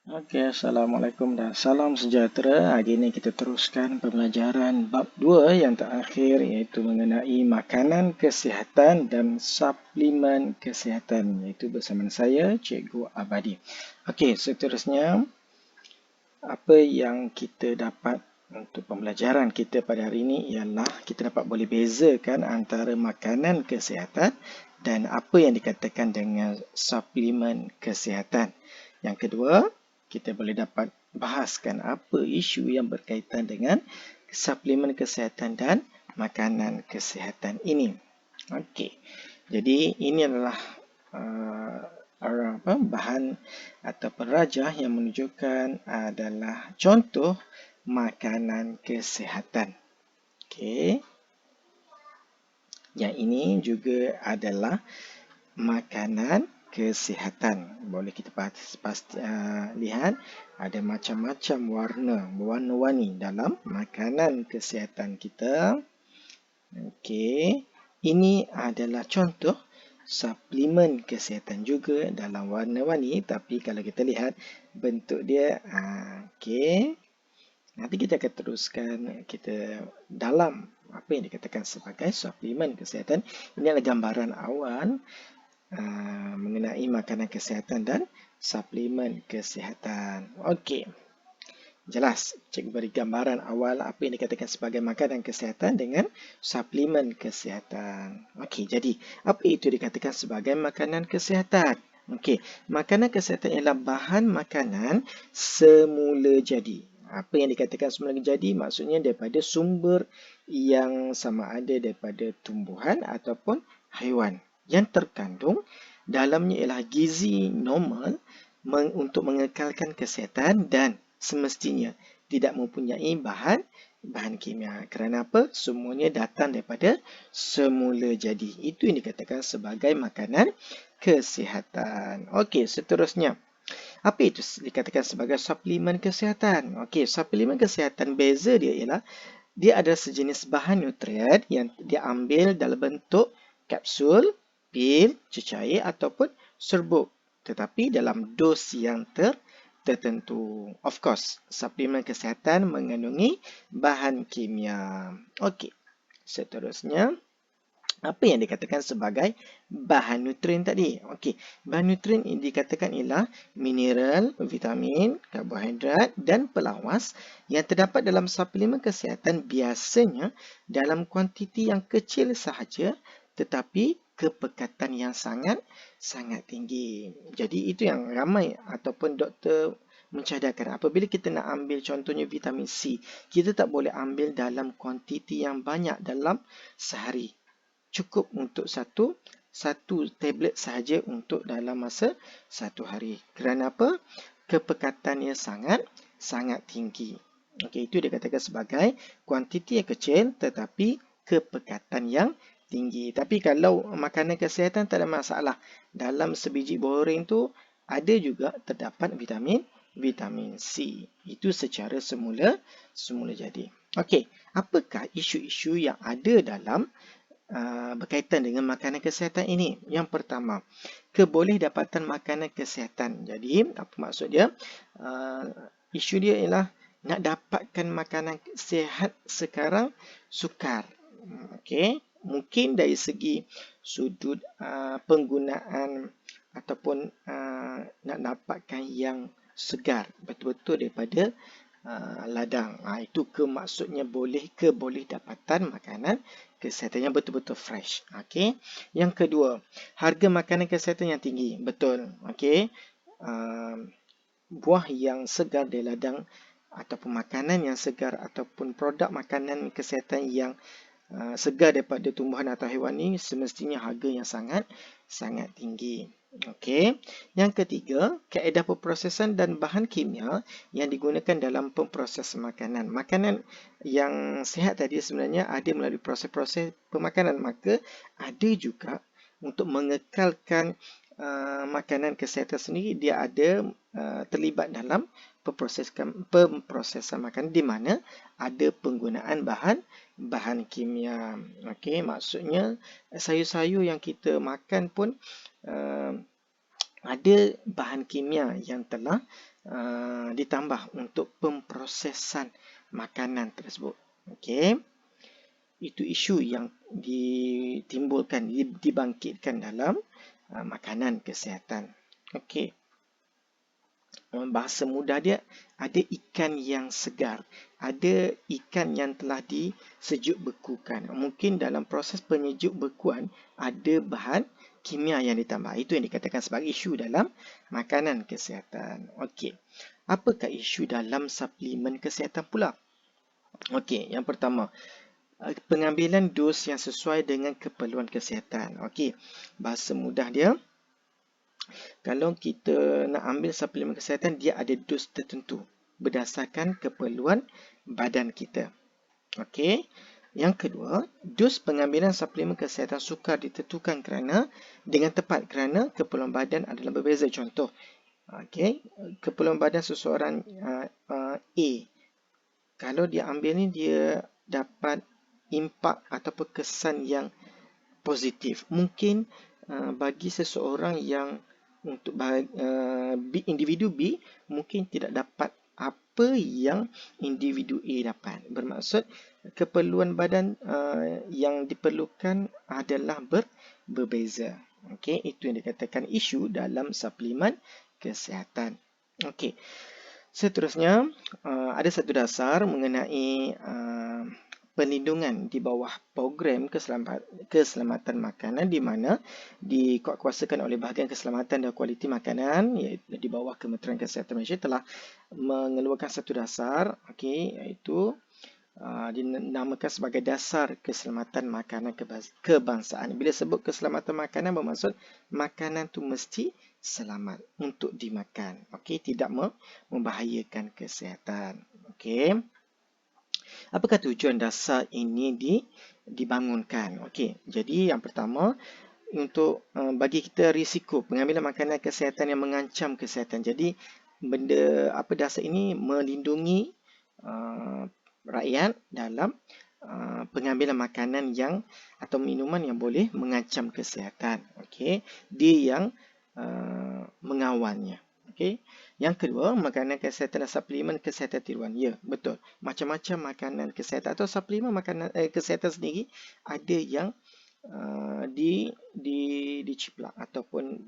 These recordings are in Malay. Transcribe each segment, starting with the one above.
Okey, Assalamualaikum dan salam sejahtera. Hari ini kita teruskan pembelajaran bab 2 yang terakhir iaitu mengenai makanan kesihatan dan suplemen kesihatan iaitu bersama saya Cikgu Abadi. Okey, seterusnya apa yang kita dapat untuk pembelajaran kita pada hari ini ialah kita dapat boleh bezakan antara makanan kesihatan dan apa yang dikatakan dengan suplemen kesihatan. Yang kedua, kita boleh dapat bahaskan apa isu yang berkaitan dengan suplemen kesihatan dan makanan kesihatan ini. Okey. Jadi ini adalah bahan atau rajah yang menunjukkan adalah contoh makanan kesihatan. Okey. Yang ini juga adalah makanan kesihatan. Boleh kita lihat ada macam-macam warna-warni dalam makanan kesihatan kita. Okey. Ini adalah contoh suplemen kesihatan juga dalam warna-warni, tapi kalau kita lihat bentuk dia, okey. Nanti kita akan teruskan kita dalam apa yang dikatakan sebagai suplemen kesihatan. Ini adalah gambaran awal mengenai makanan kesihatan dan suplemen kesihatan. Okey. Jelas, cikgu beri gambaran awal apa yang dikatakan sebagai makanan kesihatan dengan suplemen kesihatan. Okey, jadi apa itu dikatakan sebagai makanan kesihatan? Okey, makanan kesihatan ialah bahan makanan semula jadi. Apa yang dikatakan semula jadi maksudnya daripada sumber yang sama ada daripada tumbuhan ataupun haiwan yang terkandung dalamnya ialah gizi normal untuk mengekalkan kesihatan dan semestinya tidak mempunyai bahan kimia. Kerana apa? Semuanya datang daripada semula jadi. Itu yang dikatakan sebagai makanan kesihatan. Okey, seterusnya. Apa itu dikatakan sebagai suplemen kesihatan? Okey, suplemen kesihatan beza dia ialah dia adalah sejenis bahan nutrien yang diambil dalam bentuk kapsul, pil, cecair ataupun serbuk. Tetapi dalam dos yang tertentu. Of course, suplemen kesihatan mengandungi bahan kimia. Okey, seterusnya. Apa yang dikatakan sebagai bahan nutrien tadi? Okey, bahan nutrien ini dikatakan ialah mineral, vitamin, karbohidrat dan pelawas yang terdapat dalam suplemen kesihatan biasanya dalam kuantiti yang kecil sahaja tetapi kepekatan yang sangat tinggi. Jadi itu yang ramai ataupun doktor mencadarkan. Apabila kita nak ambil contohnya vitamin C, kita tak boleh ambil dalam kuantiti yang banyak dalam sehari. Cukup untuk satu tablet sahaja untuk dalam masa satu hari. Kerana apa? Kepekatannya sangat tinggi. Okey, itu dikatakan sebagai kuantiti yang kecil tetapi kepekatan yang tinggi. Tapi kalau makanan kesihatan tak ada masalah. Dalam sebiji boreng tu ada juga terdapat vitamin C. Itu secara semula jadi. Okey, apakah isu-isu yang ada dalam berkaitan dengan makanan kesihatan ini? Yang pertama, kebolehdapatan makanan kesihatan. Jadi, apa maksud dia? Isu dia ialah nak dapatkan makanan sihat sekarang sukar. Okey, mungkin dari segi sudut penggunaan ataupun nak dapatkan yang segar betul-betul daripada ladang. Itu maksudnya kebolehdapatan makanan kesihatan yang betul-betul fresh. Okey. Yang kedua, harga makanan kesihatan yang tinggi. Betul. Okey. Buah yang segar dari ladang ataupun makanan yang segar ataupun produk makanan kesihatan yang segar daripada tumbuhan atau haiwan ini semestinya harga yang sangat tinggi. Okey. Yang ketiga, kaedah pemprosesan dan bahan kimia yang digunakan dalam pemproses makanan. Makanan yang sihat tadi sebenarnya ada melalui proses-proses pemakanan, maka ada juga untuk mengekalkan makanan kesihatan sendiri dia ada terlibat dalam pemprosesan makanan di mana ada penggunaan bahan kimia. Okey, maksudnya sayur-sayur yang kita makan pun ada bahan kimia yang telah ditambah untuk pemprosesan makanan tersebut. Okey. Itu isu yang ditimbulkan, dibangkitkan dalam makanan kesihatan. Okey. Bahasa mudah dia, ada ikan yang segar, ada ikan yang telah disejuk bekukan. Mungkin dalam proses penyejuk bekuan ada bahan kimia yang ditambah. Itu yang dikatakan sebagai isu dalam makanan kesihatan. Okey. Apakah isu dalam suplemen kesihatan pula? Okey, yang pertama, pengambilan dos yang sesuai dengan keperluan kesihatan. Okey, bahasa mudah dia, kalau kita nak ambil suplemen kesihatan, dia ada dos tertentu berdasarkan keperluan badan kita. Okey. Yang kedua, dos pengambilan suplemen kesihatan sukar ditentukan dengan tepat kerana keperluan badan adalah berbeza. Contoh, okey, keperluan badan seseorang A, kalau dia ambil ni, dia dapat impak ataupun kesan yang positif. Mungkin bagi seseorang yang untuk individu B mungkin tidak dapat apa yang individu A dapat. Bermaksud keperluan badan yang diperlukan adalah berbeza. Okey, itu yang dikatakan isu dalam suplemen kesihatan. Okey. Seterusnya, ada satu dasar mengenai perlindungan di bawah program keselamatan makanan di mana dikuatkuasakan oleh bahagian keselamatan dan kualiti makanan, iaitu di bawah Kementerian Kesihatan Malaysia, telah mengeluarkan satu dasar, okey, iaitu dinamakan sebagai Dasar Keselamatan Makanan Kebangsaan. Bila sebut keselamatan makanan, bermaksud makanan tu mesti selamat untuk dimakan. Okey, tidak membahayakan kesihatan. Okey. Apakah tujuan dasar ini dibangunkan? Okey, jadi yang pertama, untuk bagi kita risiko pengambilan makanan kesihatan yang mengancam kesihatan. Jadi dasar ini melindungi rakyat dalam pengambilan makanan atau minuman yang boleh mengancam kesihatan. Okey, dia yang mengawalnya. Okey. Yang kedua, makanan kesihatan dan suplemen kesihatan tiruan. Ya, betul. Macam-macam makanan kesihatan atau suplemen makanan kesihatan sendiri ada yang diciplak ataupun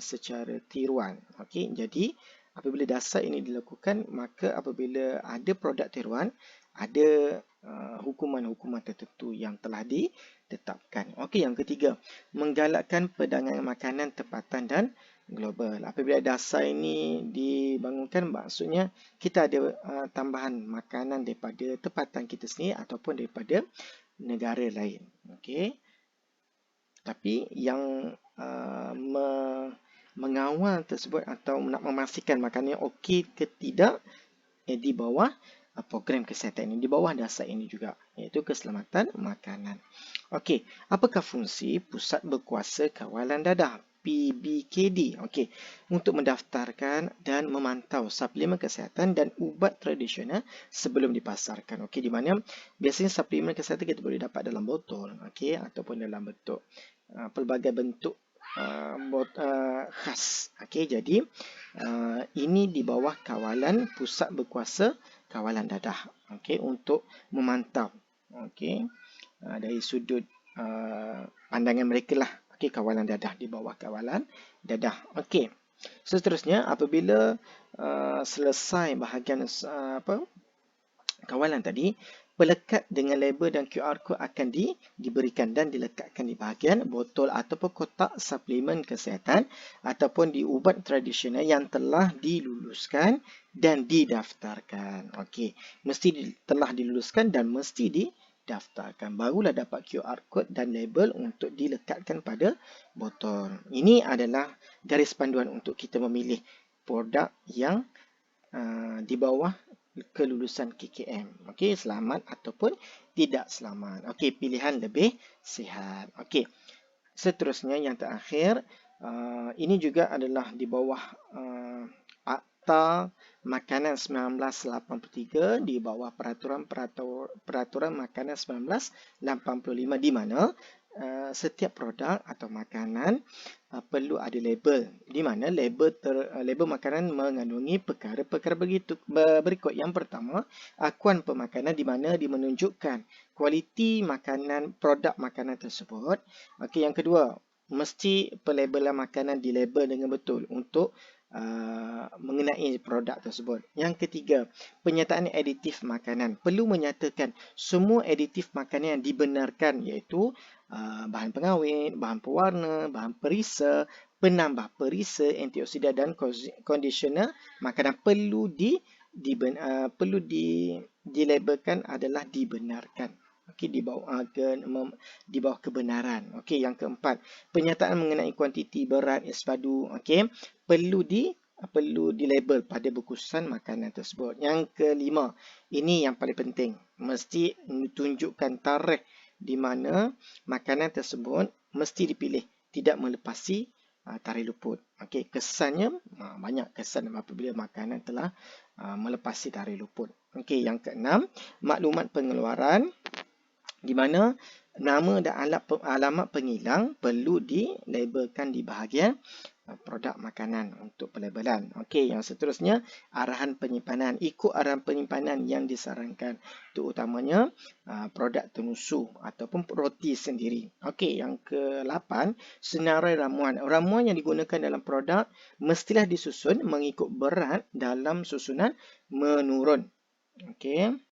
secara tiruan. Okey, jadi apabila dasar ini dilakukan, maka apabila ada produk tiruan, ada hukuman-hukuman tertentu yang telah ditetapkan. Okey, yang ketiga, menggalakkan perdagangan makanan tempatan dan global. Apabila dasar ini dibangunkan, maksudnya kita ada tambahan makanan daripada tempatan kita sendiri ataupun daripada negara lain. Okey. Tapi yang mengawal tersebut atau nak memastikan makanannya okey ke tidak di bawah program kesihatan ini, di bawah dasar ini juga, iaitu keselamatan makanan. Okey, apakah fungsi Pusat Berkuasa Kawalan Dadah PBKD? Okey, untuk mendaftarkan dan memantau suplemen kesihatan dan ubat tradisional sebelum dipasarkan. Okey, di mana biasanya suplemen kesihatan kita boleh dapat dalam botol, okey, ataupun dalam bentuk pelbagai bentuk khas. Okey, jadi ini di bawah kawalan Pusat Berkuasa Kawalan Dadah. Okey, untuk memantau. Okey, dari sudut pandangan mereka lah. Okey, kawalan dadah, di bawah kawalan dadah. Okey. Seterusnya, apabila selesai bahagian kawalan tadi, pelekat dengan label dan QR code akan diberikan dan dilekatkan di bahagian botol ataupun kotak suplemen kesihatan ataupun di ubat tradisional yang telah diluluskan dan didaftarkan. Okey, mesti telah diluluskan dan mesti didaftarkan. Barulah dapat QR code dan label untuk dilekatkan pada botol. Ini adalah garis panduan untuk kita memilih produk yang di bawah kelulusan KKM. Okey, selamat ataupun tidak selamat. Okey, pilihan lebih sihat. Okey. Seterusnya yang terakhir, ini juga adalah di bawah Akta Makanan 1983, di bawah Peraturan Makanan 1985, di mana setiap produk atau makanan perlu ada label, di mana label makanan mengandungi perkara-perkara berikut. Yang pertama, akuan pemakanan, di mana dia menunjukkan kualiti makanan, produk makanan tersebut. Okey, yang kedua, mesti pelabelan makanan dilabel dengan betul untuk mengenai produk tersebut. Yang ketiga, penyertaan aditif makanan. Perlu menyatakan semua aditif makanan yang dibenarkan, iaitu bahan pengawet, bahan pewarna, bahan perisa, penambah perisa, antioksidan dan conditioner makanan perlu dilabelkan adalah dibenarkan. Okey, di bawah kebenaran. Okey, yang keempat, penyertaan mengenai kuantiti berat espadu, okey, perlu dilabel pada bungkusan makanan tersebut. Yang kelima, ini yang paling penting, mesti tunjukkan tarikh di mana makanan tersebut mesti dipilih, tidak melepasi tarikh luput. Okey, kesannya banyak kesan apabila makanan telah melepasi tarikh luput. Okey, yang keenam, maklumat pengeluaran, di mana nama dan alamat pengilang perlu dilabelkan di bahagian produk makanan untuk pelabelan. Okey, yang seterusnya, arahan penyimpanan. Ikut arahan penyimpanan yang disarankan, terutamanya produk tenusu ataupun roti sendiri. Okey, yang ke-8, senarai ramuan. Ramuan yang digunakan dalam produk mestilah disusun mengikut berat dalam susunan menurun. Okey.